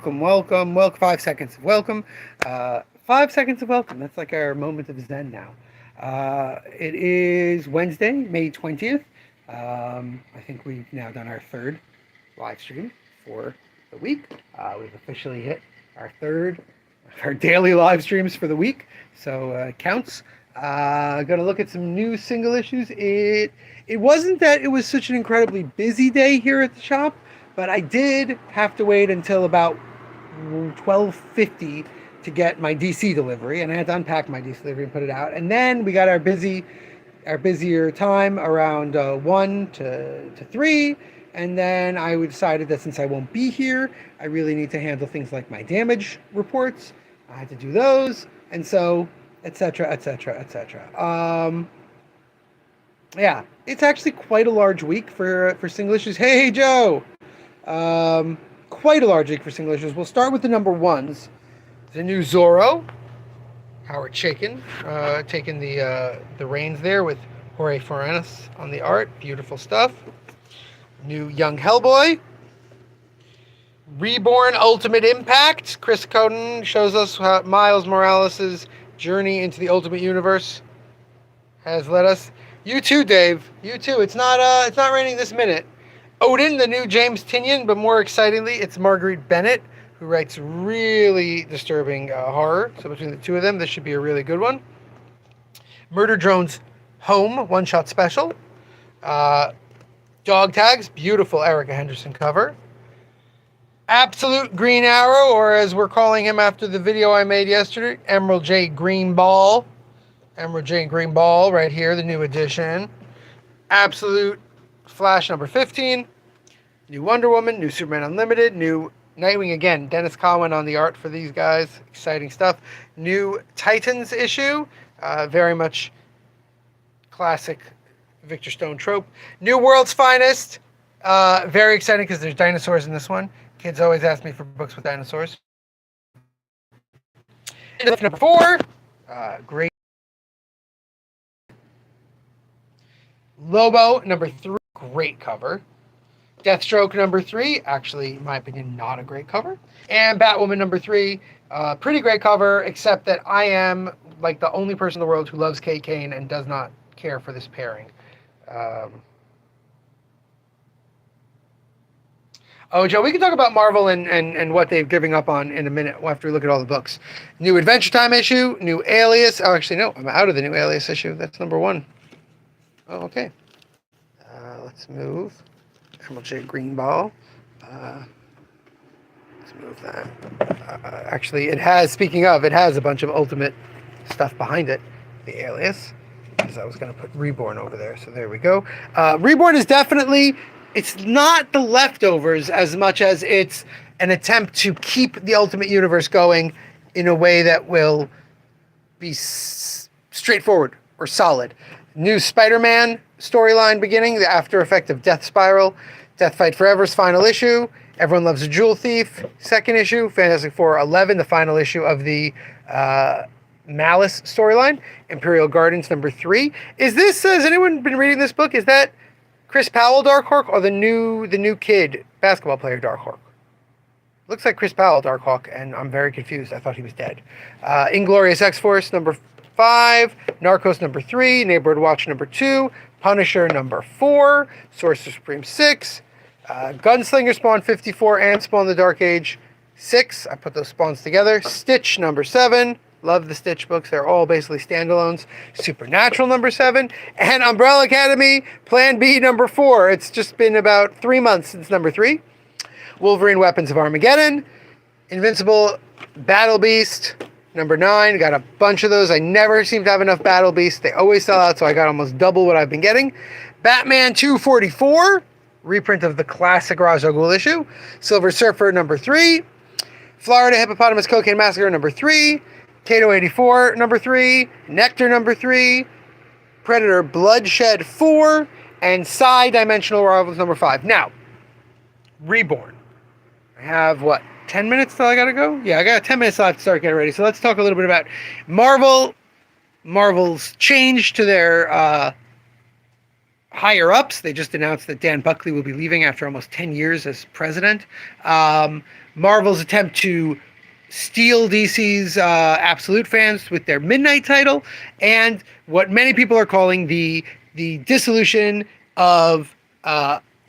welcome. 5 seconds of welcome. 5 seconds of welcome. That's like our moment of Zen now. It is Wednesday, May 20th. I think we've now done our third live stream for the week. We've officially hit our third, our daily live streams for the week. So it counts. Going to look at some new single issues. It wasn't that it was such an incredibly busy day here at the shop, but I did have to wait until about 12:50 to get my DC delivery, and I had to unpack my DC delivery and put it out. And then we got our busier time around 1 to 3. And then I decided that since I won't be here, I really need to handle things like my damage reports. I had to do those, and so etc. etc. etc. Yeah, it's actually quite a large week for single issues. Hey Joe, quite a large week for single issues. We'll start with the number ones. The new Zorro, Howard Chaykin, taking the reins there with Jorge Forenas on the art. Beautiful stuff. New Young Hellboy. Reborn Ultimate Impact. Chris Coden shows us how Miles Morales' journey into the Ultimate Universe has led us. You too, Dave. You too. It's not raining this minute. Odin, the new James Tynion, but more excitingly, it's Marguerite Bennett, who writes really disturbing horror. So between the two of them, this should be a really good one. Murder Drone's Home one-shot special. Dog Tags, beautiful Erica Henderson cover. Absolute Green Arrow, or as we're calling him after the video I made yesterday, Emerald J. Greenball. Emerald J. Greenball right here, the new edition. Absolute Flash number 15. New Wonder Woman, new Superman Unlimited, new Nightwing again. Dennis Cowan on the art for these guys. Exciting stuff. New Titans issue. Very much classic Victor Stone trope. New World's Finest. Very exciting because there's dinosaurs in this one. Kids always ask me for books with dinosaurs. Number 4. Great. Lobo number 3. Great cover. Deathstroke number 3, actually, in my opinion, not a great cover. And Batwoman number 3, pretty great cover, except that I am like the only person in the world who loves Kate Kane and does not care for this pairing. Oh, Joe, we can talk about Marvel and what they're giving up on in a minute after we look at all the books. New Adventure Time issue, new Alias. Oh, actually, no, I'm out of the new Alias issue. That's number 1. Oh, okay. Let's move. Emerald J. Greenball. Let's move that. Actually, it has a bunch of Ultimate stuff behind it. The Alias. Because I was going to put Reborn over there. So there we go. Reborn is definitely, it's not the leftovers as much as it's an attempt to keep the Ultimate Universe going in a way that will be straightforward or solid. New Spider-Man storyline beginning, the after effect of Death Spiral, Death Fight Forever's final issue, Everyone Loves a Jewel Thief, second issue, Fantastic Four 11, the final issue of the Malice storyline, Imperial Gardens number 3. Is this, has anyone been reading this book? Is that Chris Powell Darkhawk or the new kid basketball player Darkhawk? Looks like Chris Powell Darkhawk, and I'm very confused. I thought he was dead. Inglorious X-Force number 5, Narcos number 3, Neighborhood Watch number 2, Punisher number 4, Sorcerer Supreme 6, Gunslinger Spawn 54, and Spawn the Dark Age 6. I put those spawns together. Stitch number 7. Love the Stitch books. They're all basically standalones. Supernatural number 7. And Umbrella Academy Plan B number 4. It's just been about 3 months since number 3. Wolverine Weapons of Armageddon. Invincible Battle Beast number 9. Got a bunch of those. I never seem to have enough Battle Beasts. They always sell out, so I got almost double what I've been getting. Batman 244. Reprint of the classic Ra's al Ghul issue. Silver Surfer number 3. Florida Hippopotamus Cocaine Massacre number 3. Kato 84 number 3. Nectar number 3. Predator Bloodshed 4. And Psi Dimensional Rivals number 5. Now, Reborn. I have, 10 minutes till I gotta go? Yeah, I got 10 minutes left to start getting ready. So let's talk a little bit about Marvel's change to their higher ups. They just announced that Dan Buckley will be leaving after almost 10 years as president. Marvel's attempt to steal DC's Absolute fans with their Midnight title, and what many people are calling the dissolution of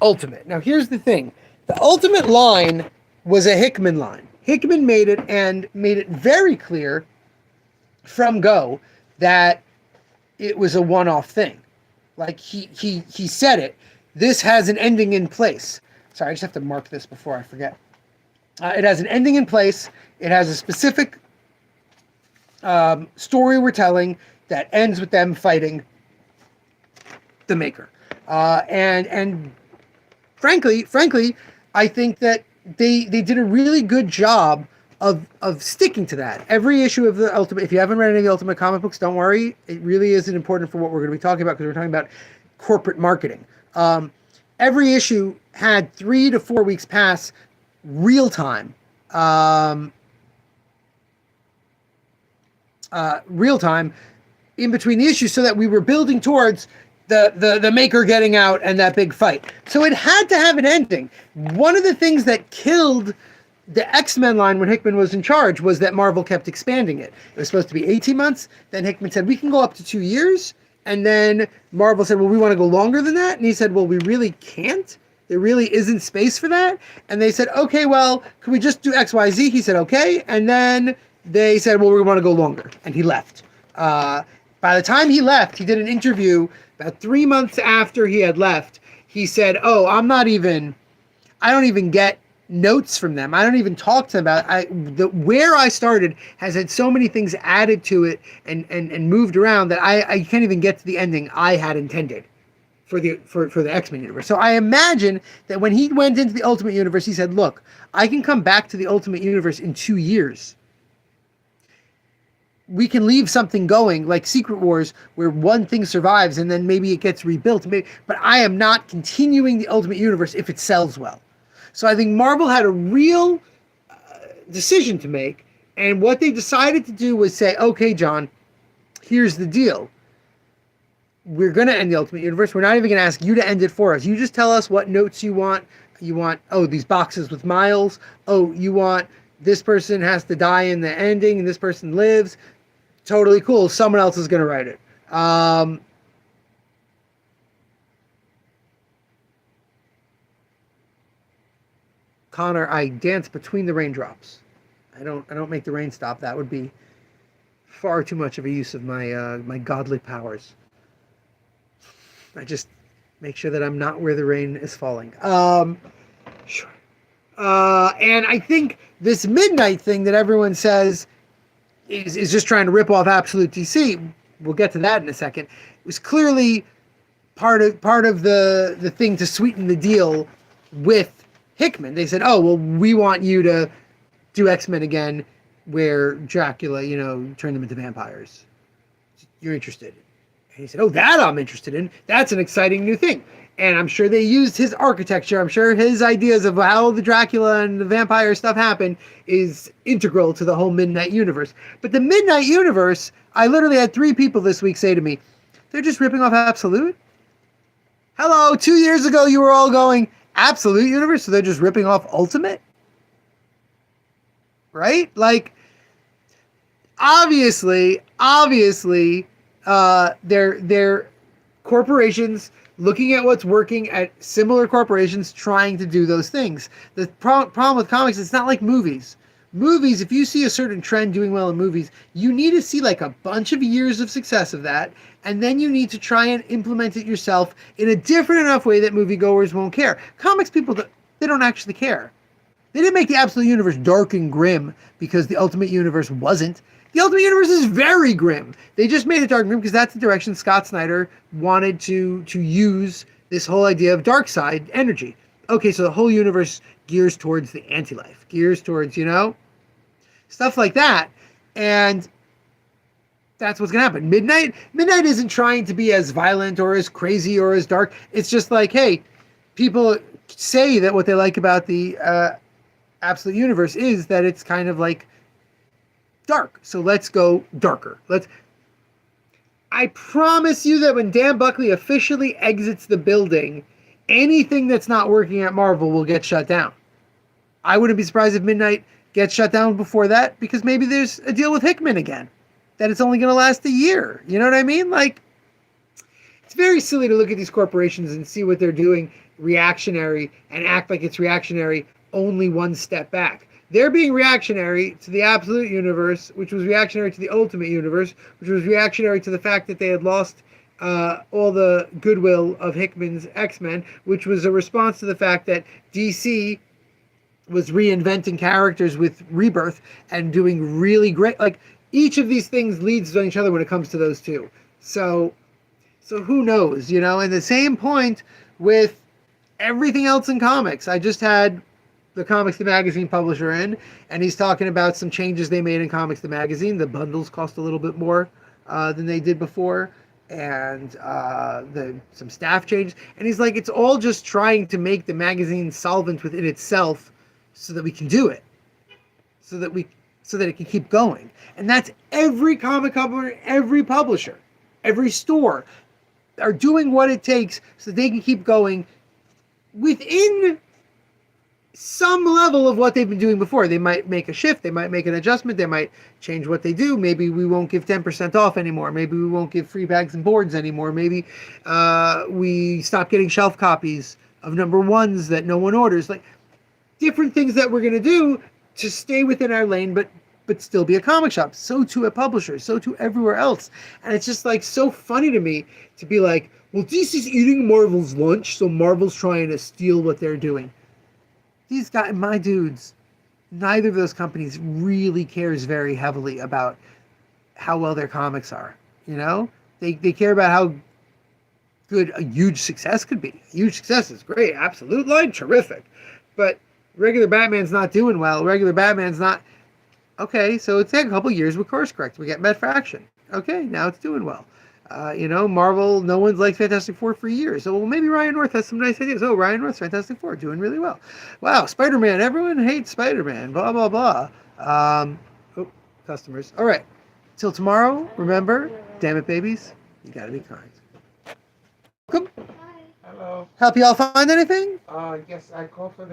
Ultimate. Now, here's the thing: the Ultimate line was a Hickman line. Hickman made it and made it very clear from go that it was a one-off thing. Like he said it. This has an ending in place. Sorry, I just have to mark this before I forget. It has an ending in place. It has a specific story we're telling that ends with them fighting the Maker. And frankly, I think that they did a really good job of sticking to that. Every issue of the Ultimate, if you haven't read any of the Ultimate comic books, don't worry. It really isn't important for what we're going to be talking about because we're talking about corporate marketing. Every issue had 3 to 4 weeks pass real time. Real time in between the issues so that we were building towards the Maker getting out and that big fight. So it had to have an ending. One of the things that killed the X-Men line when Hickman was in charge was that Marvel kept expanding it. It was supposed to be 18 months. Then Hickman said, we can go up to 2 years. And then Marvel said, well, we want to go longer than that. And he said, well, we really can't. There really isn't space for that. And they said, okay, well, can we just do X, Y, Z? He said, okay. And then they said, well, we want to go longer. And he left. By the time he left, he did an interview about 3 months after he had left. He said, oh, I don't even get notes from them. I don't even talk to them about where I started has had so many things added to it and moved around that I can't even get to the ending I had intended for the X-Men universe. So I imagine that when he went into the Ultimate Universe, he said, look, I can come back to the Ultimate Universe in 2 years. We can leave something going like Secret Wars where one thing survives and then maybe it gets rebuilt. But I am not continuing the Ultimate Universe if it sells well. So I think Marvel had a real decision to make. And what they decided to do was say, okay, John, here's the deal. We're going to end the Ultimate Universe. We're not even going to ask you to end it for us. You just tell us what notes you want. You want, oh, these boxes with Miles. Oh, you want this person has to die in the ending and this person lives. Totally cool. Someone else is going to write it. Connor, I dance between the raindrops. I don't make the rain stop. That would be far too much of a use of my my godly powers. I just make sure that I'm not where the rain is falling. Sure. And I think this Midnight thing that everyone says is just trying to rip off Absolute DC. We'll get to that in a second. It was clearly part of the thing to sweeten the deal with Hickman. They said, oh, well, we want you to do X-Men again where Dracula, turn them into vampires. You're interested. And he said, oh, that I'm interested in. That's an exciting new thing. And I'm sure they used his architecture. I'm sure his ideas of how the Dracula and the vampire stuff happened is integral to the whole Midnight universe. But the Midnight universe, I literally had 3 people this week say to me, they're just ripping off Absolute? Hello, 2 years ago you were all going, Absolute universe, so they're just ripping off Ultimate? Right? Like, obviously, they're corporations looking at what's working at similar corporations trying to do those things. The problem with comics, it's not like movies. Movies, if you see a certain trend doing well in movies, you need to see like a bunch of years of success of that, and then you need to try and implement it yourself in a different enough way that moviegoers won't care. Comics people, they don't actually care. They didn't make the Absolute Universe dark and grim because the Ultimate Universe wasn't. The Ultimate Universe is very grim. They just made it dark and grim because that's the direction Scott Snyder wanted to use this whole idea of dark side energy. Okay, so the whole universe gears towards the anti-life, gears towards, stuff like that. And that's what's going to happen. Midnight isn't trying to be as violent or as crazy or as dark. It's just like, hey, people say that what they like about the Absolute Universe is that it's kind of like dark. So let's go darker. I promise you that when Dan Buckley officially exits the building, anything that's not working at Marvel will get shut down. I wouldn't be surprised if Midnight gets shut down before that, because maybe there's a deal with Hickman again, that it's only going to last a year. You know what I mean? Like, it's very silly to look at these corporations and see what they're doing reactionary and act like it's reactionary only one step back. They're being reactionary to the absolute universe, which was reactionary to the ultimate universe, which was reactionary to the fact that they had lost all the goodwill of Hickman's X-Men, which was a response to the fact that DC was reinventing characters with Rebirth and doing really great. Like, each of these things leads on each other when it comes to those two. So who knows, you know? And the same point with everything else in comics. I just had the Comics the Magazine publisher in, and he's talking about some changes they made in Comics the Magazine. The bundles cost a little bit more than they did before, and some staff changes. And he's like, it's all just trying to make the magazine solvent within itself so that we can do it, so that it can keep going. And that's every comic company, every publisher, every store are doing what it takes so they can keep going within some level of what they've been doing before. They might make a shift, they might make an adjustment, they might change what they do. Maybe we won't give 10% off anymore. Maybe we won't give free bags and boards anymore. Maybe we stop getting shelf copies of number ones that no one orders. Like, different things that we're going to do to stay within our lane, but still be a comic shop. So too at publishers, so too everywhere else. And it's just like so funny to me to be like, well, DC's eating Marvel's lunch, so Marvel's trying to steal what they're doing. These guys, my dudes, neither of those companies really cares very heavily about how well their comics are. You know, they care about how good a huge success could be. A huge success is great, absolute line, terrific. But regular Batman's not doing well. Regular Batman's not. Okay, so it's taken a couple years with Course Correct. We get Met Fraction. Okay, now it's doing well. You know, Marvel, no one's liked Fantastic Four for years. So, well, maybe Ryan North has some nice ideas. Oh, Ryan North's Fantastic Four, doing really well. Wow, Spider-Man, everyone hates Spider-Man, blah, blah, blah. Customers. All right, till tomorrow, remember, damn it, babies, you gotta be kind. Welcome. Hello. Help y'all find anything? Yes, I called for the